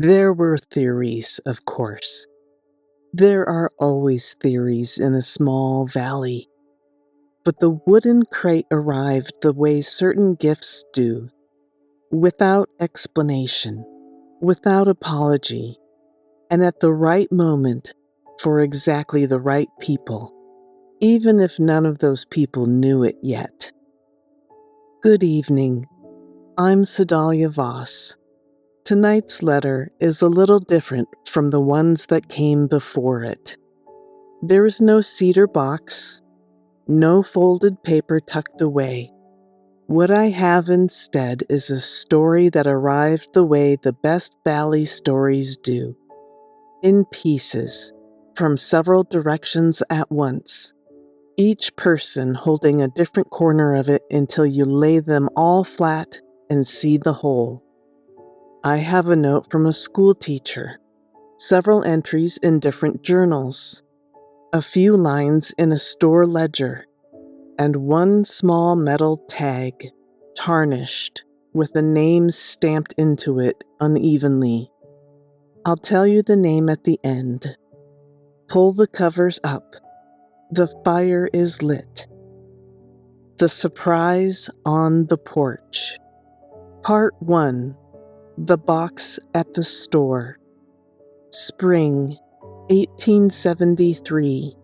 There were theories, of course. There are always theories in a small valley. But the wooden crate arrived the way certain gifts do, without explanation, without apology, and at the right moment for exactly the right people, even if none of those people knew it yet. Good evening. I'm Sedalia Voss. Tonight's letter is a little different from the ones that came before it. There is no cedar box, no folded paper tucked away. What I have instead is a story that arrived the way the best valley stories do, in pieces, from several directions at once, each person holding a different corner of it until you lay them all flat and see the whole. I have a note from a school teacher, several entries in different journals, a few lines in a store ledger, and one small metal tag, tarnished, with a name stamped into it unevenly. I'll tell you the name at the end. Pull the covers up. The fire is lit. The Surprise on the Porch. Part 1. The Box at the Store. Spring, 1873.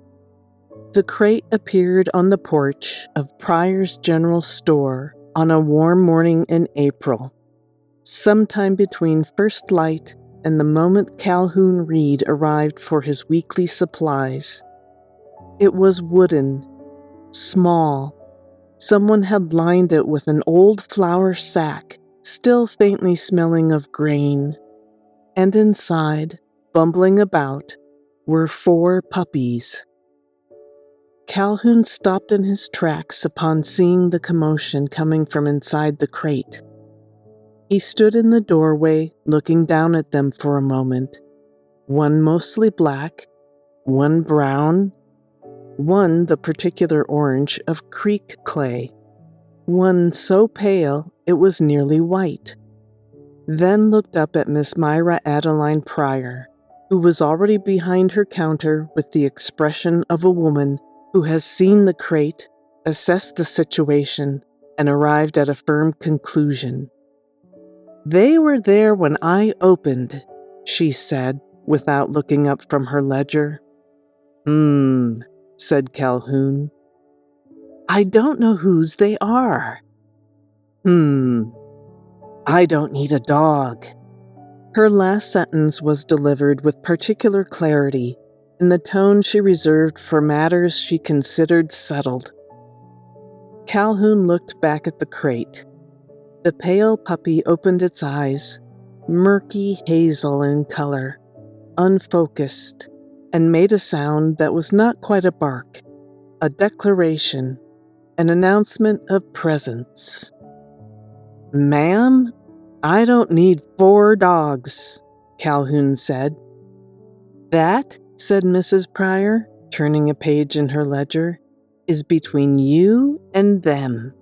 The crate appeared on the porch of Pryor's General Store on a warm morning in April, sometime between first light and the moment Calhoun Reed arrived for his weekly supplies. It was wooden, small. Someone had lined it with an old flour sack, still faintly smelling of grain, and inside, bumbling about, were 4 puppies. Calhoun stopped in his tracks upon seeing the commotion coming from inside the crate. He stood in the doorway, looking down at them for a moment, one mostly black, one brown, one the particular orange of creek clay, one so pale it was nearly white. Then looked up at Miss Myra Adeline Pryor, who was already behind her counter with the expression of a woman who has seen the crate, assessed the situation, and arrived at a firm conclusion. "They were there when I opened," she said, without looking up from her ledger. Said Calhoun. "I don't know whose they are." "I don't need a dog." Her last sentence was delivered with particular clarity, in the tone she reserved for matters she considered settled. Calhoun looked back at the crate. The pale puppy opened its eyes, murky hazel in color, unfocused, and made a sound that was not quite a bark, a declaration, an announcement of presence. "Ma'am, I don't need 4 dogs," Calhoun said. "That," said Mrs. Pryor, turning a page in her ledger, "is between you and them."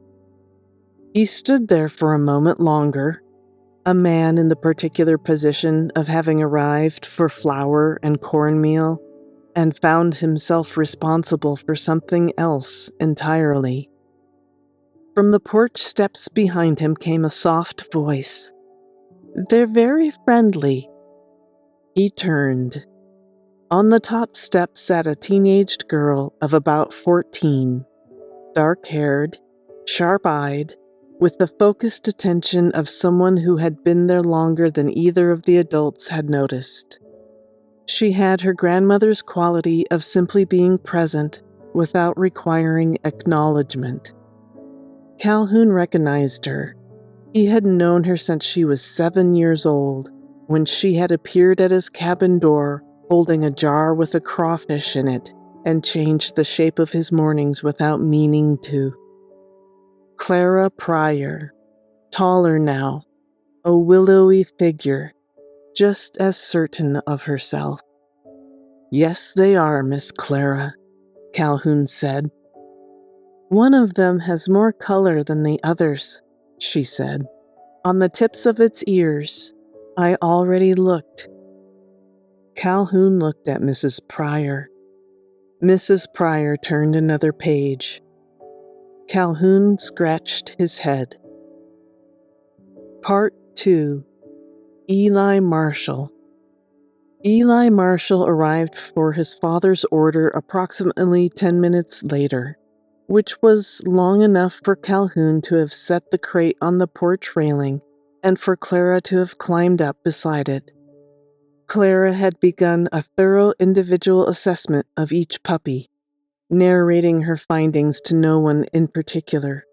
He stood there for a moment longer, a man in the particular position of having arrived for flour and cornmeal and found himself responsible for something else entirely. From the porch steps behind him came a soft voice. "They're very friendly." He turned. On the top step sat a teenaged girl of about 14, dark-haired, sharp-eyed, with the focused attention of someone who had been there longer than either of the adults had noticed. She had her grandmother's quality of simply being present without requiring acknowledgement. Calhoun recognized her. He had known her since she was 7 years old, when she had appeared at his cabin door holding a jar with a crawfish in it and changed the shape of his mornings without meaning to. Clara Pryor, taller now, a willowy figure, just as certain of herself. "Yes, they are, Miss Clara," Calhoun said. "One of them has more color than the others," she said, "on the tips of its ears. I already looked. Calhoun looked at Mrs. Pryor. Mrs. Pryor turned another page. Calhoun scratched his head. Part 2. Eli Marshall. Eli Marshall arrived for his father's order approximately 10 minutes later, which was long enough for Calhoun to have set the crate on the porch railing and for Clara to have climbed up beside it. Clara had begun a thorough individual assessment of each puppy, narrating her findings to no one in particular.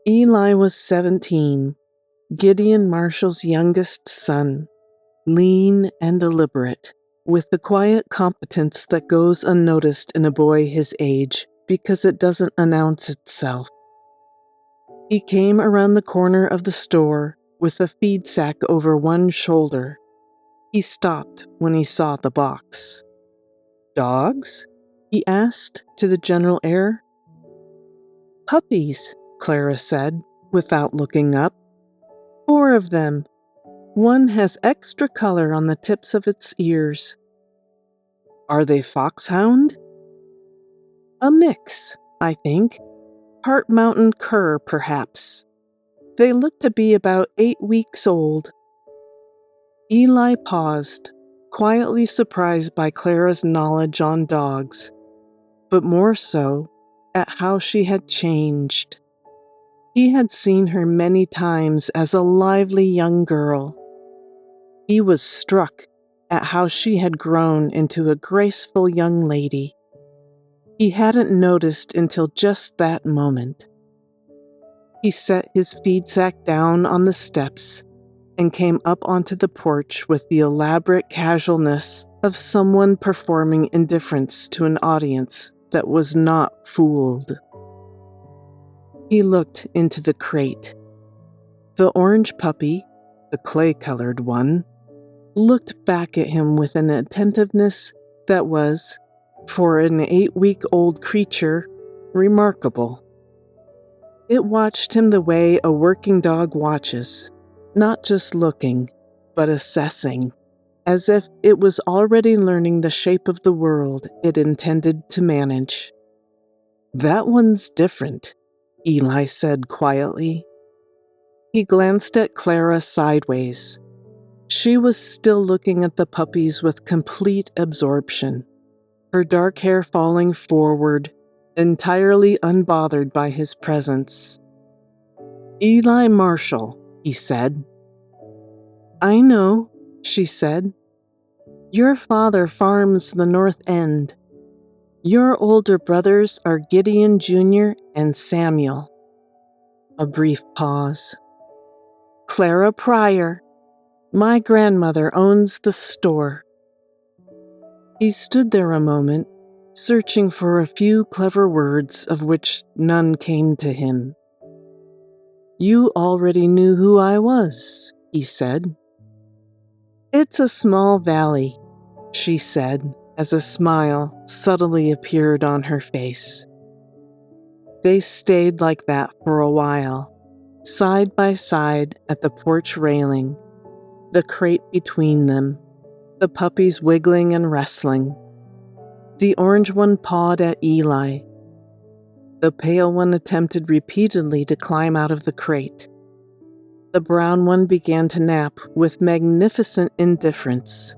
Eli was 17, Gideon Marshall's youngest son, lean and deliberate, with the quiet competence that goes unnoticed in a boy his age because it doesn't announce itself. He came around the corner of the store with a feed sack over one shoulder. He stopped when he saw the box. "Dogs?" he asked to the general air. "Puppies," Clara said, without looking up. "4 of them. One has extra color on the tips of its ears." "Are they foxhound?" "A mix, I think. Part mountain cur, perhaps. They look to be about 8 weeks old." Eli paused, quietly surprised by Clara's knowledge on dogs, but more so at how she had changed. He had seen her many times as a lively young girl. He was struck at how she had grown into a graceful young lady. He hadn't noticed until just that moment. He set his feed sack down on the steps and came up onto the porch with the elaborate casualness of someone performing indifference to an audience that was not fooled. He looked into the crate. The orange puppy, the clay-colored one, looked back at him with an attentiveness that was, for an 8-week-old creature, remarkable. It watched him the way a working dog watches, not just looking, but assessing, as if it was already learning the shape of the world it intended to manage. "That one's different," Eli said quietly. He glanced at Clara sideways. She was still looking at the puppies with complete absorption, her dark hair falling forward, entirely unbothered by his presence. "Eli Marshall," he said. "I know," she said. "Your father farms the North End. Your older brothers are Gideon Jr. and Samuel." A brief pause. "Clara Pryor. My grandmother owns the store." He stood there a moment, searching for a few clever words of which none came to him. "You already knew who I was," he said. "It's a small valley," she said, as a smile subtly appeared on her face. They stayed like that for a while, side by side at the porch railing, the crate between them, the puppies wiggling and wrestling. The orange one pawed at Eli. The pale one attempted repeatedly to climb out of the crate. The brown one began to nap with magnificent indifference.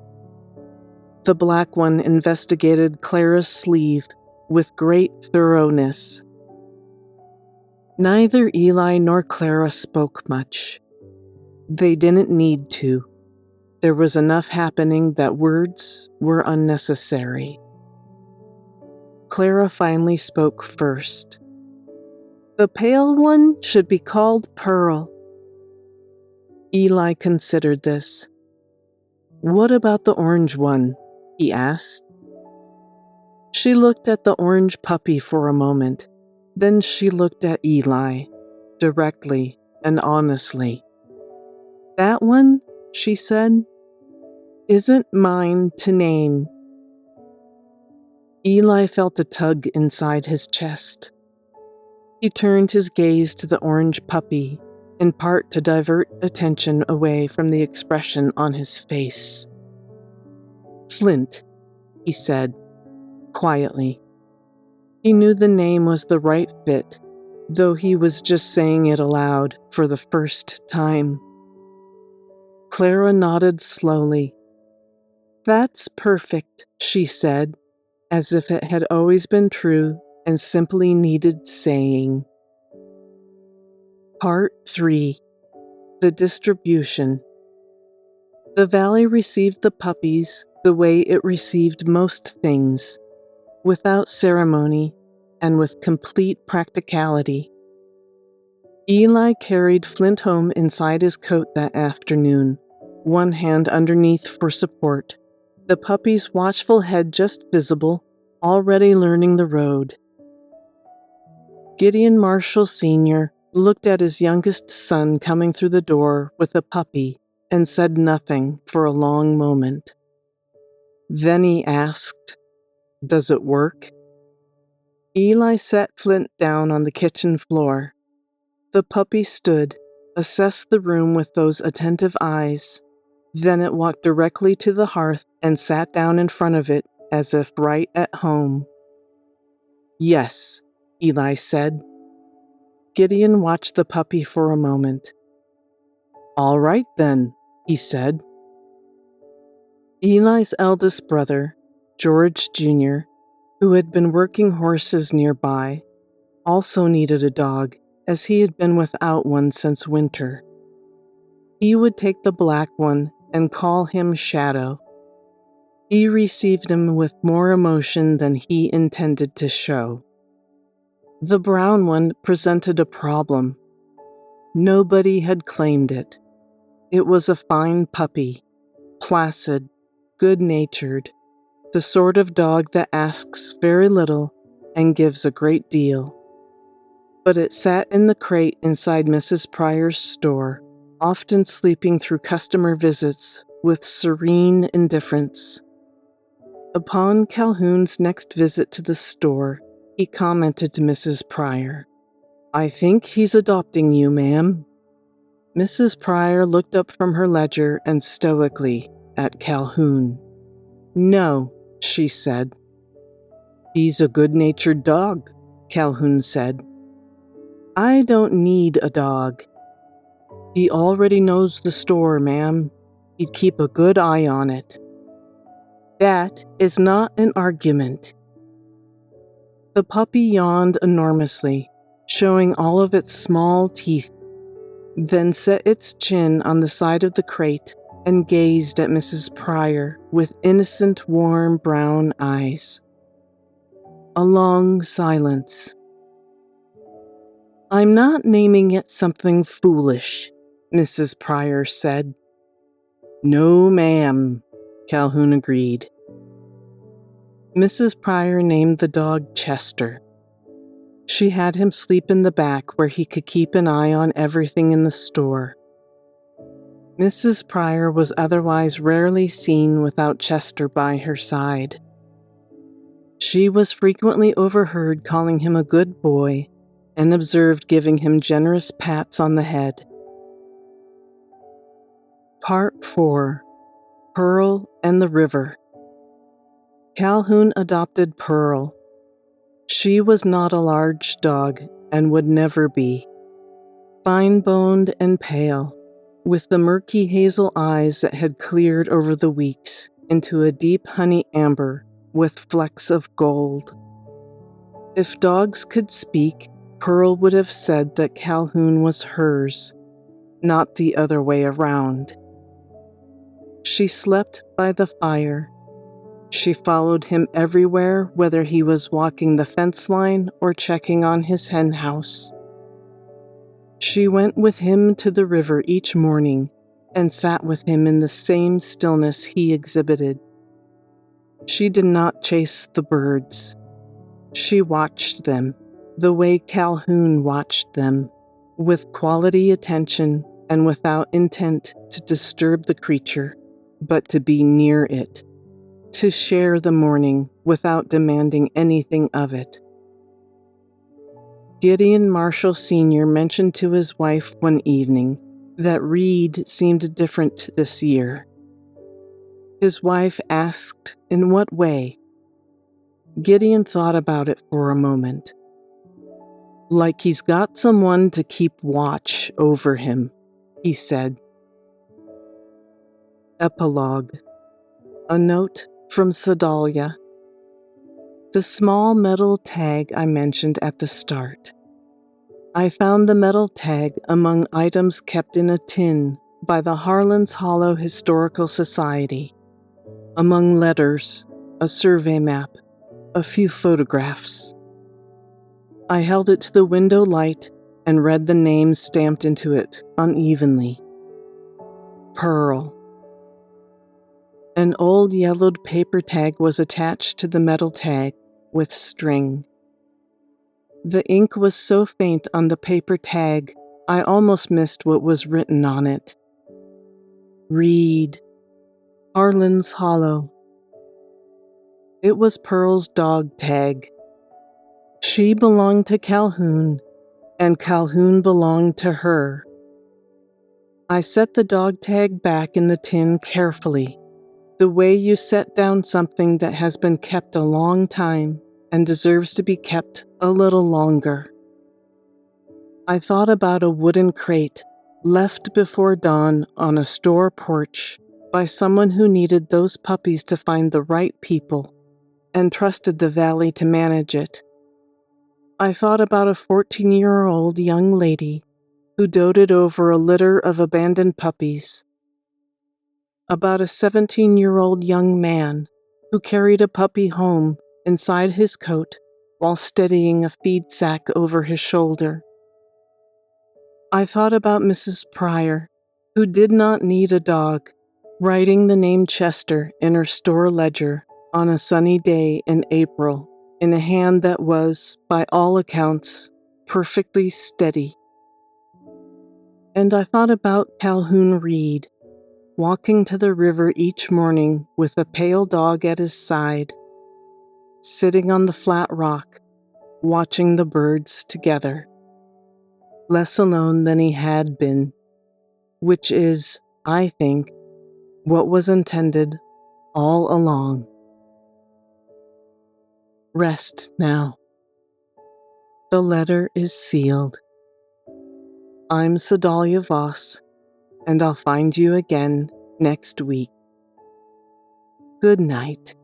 The black one investigated Clara's sleeve with great thoroughness. Neither Eli nor Clara spoke much. They didn't need to. There was enough happening that words were unnecessary. Clara finally spoke first. "The pale one should be called Pearl." Eli considered this. "What about the orange one?" he asked. She looked at the orange puppy for a moment. Then she looked at Eli, directly and honestly. "That one," she said, "isn't mine to name." Eli felt a tug inside his chest. He turned his gaze to the orange puppy, in part to divert attention away from the expression on his face. "Flint," he said, quietly. He knew the name was the right fit, though he was just saying it aloud for the first time. Clara nodded slowly. "That's perfect," she said, as if it had always been true and simply needed saying. Part 3. The Distribution. The valley received the puppies the way it received most things, without ceremony and with complete practicality. Eli carried Flint home inside his coat that afternoon, one hand underneath for support, the puppy's watchful head just visible, already learning the road. Gideon Marshall Sr. looked at his youngest son coming through the door with a puppy and said nothing for a long moment. Then he asked, "Does it work?" Eli set Flint down on the kitchen floor. The puppy stood, assessed the room with those attentive eyes. Then it walked directly to the hearth and sat down in front of it as if right at home. "Yes," Eli said. Gideon watched the puppy for a moment. "All right then," he said. Eli's eldest brother, George Jr., who had been working horses nearby, also needed a dog, as he had been without one since winter. He would take the black one and call him Shadow. He received him with more emotion than he intended to show. The brown one presented a problem. Nobody had claimed it. It was a fine puppy, placid, good-natured, the sort of dog that asks very little and gives a great deal. But it sat in the crate inside Mrs. Pryor's store, often sleeping through customer visits with serene indifference. Upon Calhoun's next visit to the store, he commented to Mrs. Pryor, "I think he's adopting you, ma'am." Mrs. Pryor looked up from her ledger and stoically at Calhoun. "No," she said. "He's a good-natured dog," Calhoun said. "I don't need a dog." "He already knows the store, ma'am. He'd keep a good eye on it." "That is not an argument." The puppy yawned enormously, showing all of its small teeth, then set its chin on the side of the crate and gazed at Mrs. Pryor with innocent, warm brown eyes. A long silence. "I'm not naming it something foolish," Mrs. Pryor said. "No, ma'am," Calhoun agreed. Mrs. Pryor named the dog Chester. She had him sleep in the back where he could keep an eye on everything in the store. Mrs. Pryor was otherwise rarely seen without Chester by her side. She was frequently overheard calling him a good boy and observed giving him generous pats on the head. Part 4. Pearl and the River. Calhoun adopted Pearl. She was not a large dog and would never be. Fine-boned and pale, with the murky hazel eyes that had cleared over the weeks into a deep honey amber with flecks of gold. If dogs could speak, Pearl would have said that Calhoun was hers, not the other way around. She slept by the fire. She followed him everywhere, whether he was walking the fence line or checking on his hen house. She went with him to the river each morning and sat with him in the same stillness he exhibited. She did not chase the birds. She watched them, the way Calhoun watched them, with quality attention and without intent to disturb the creature, but to be near it, to share the morning without demanding anything of it. Gideon Marshall Sr. mentioned to his wife one evening that Reed seemed different this year. His wife asked in what way. Gideon thought about it for a moment. Like he's got someone to keep watch over him, he said. Epilogue. A note from Sedalia. The small metal tag I mentioned at the start. I found the metal tag among items kept in a tin by the Harlan's Hollow Historical Society. Among letters, a survey map, a few photographs. I held it to the window light and read the names stamped into it unevenly. Pearl. An old yellowed paper tag was attached to the metal tag with string. The ink was so faint on the paper tag, I almost missed what was written on it. Reed. Harlan's Hollow. It was Pearl's dog tag. She belonged to Calhoun, and Calhoun belonged to her. I set the dog tag back in the tin carefully, the way you set down something that has been kept a long time and deserves to be kept a little longer. I thought about a wooden crate left before dawn on a store porch by someone who needed those puppies to find the right people and trusted the valley to manage it. I thought about a 14-year-old young lady who doted over a litter of abandoned puppies. About a 17-year-old young man who carried a puppy home inside his coat while steadying a feed sack over his shoulder. I thought about Mrs. Pryor, who did not need a dog, writing the name Chester in her store ledger on a sunny day in April in a hand that was, by all accounts, perfectly steady. And I thought about Calhoun Reed, walking to the river each morning with a pale dog at his side, sitting on the flat rock, watching the birds together. Less alone than he had been, which is, I think, what was intended all along. Rest now. The letter is sealed. I'm Sedalia Voss, and I'll find you again next week. Good night.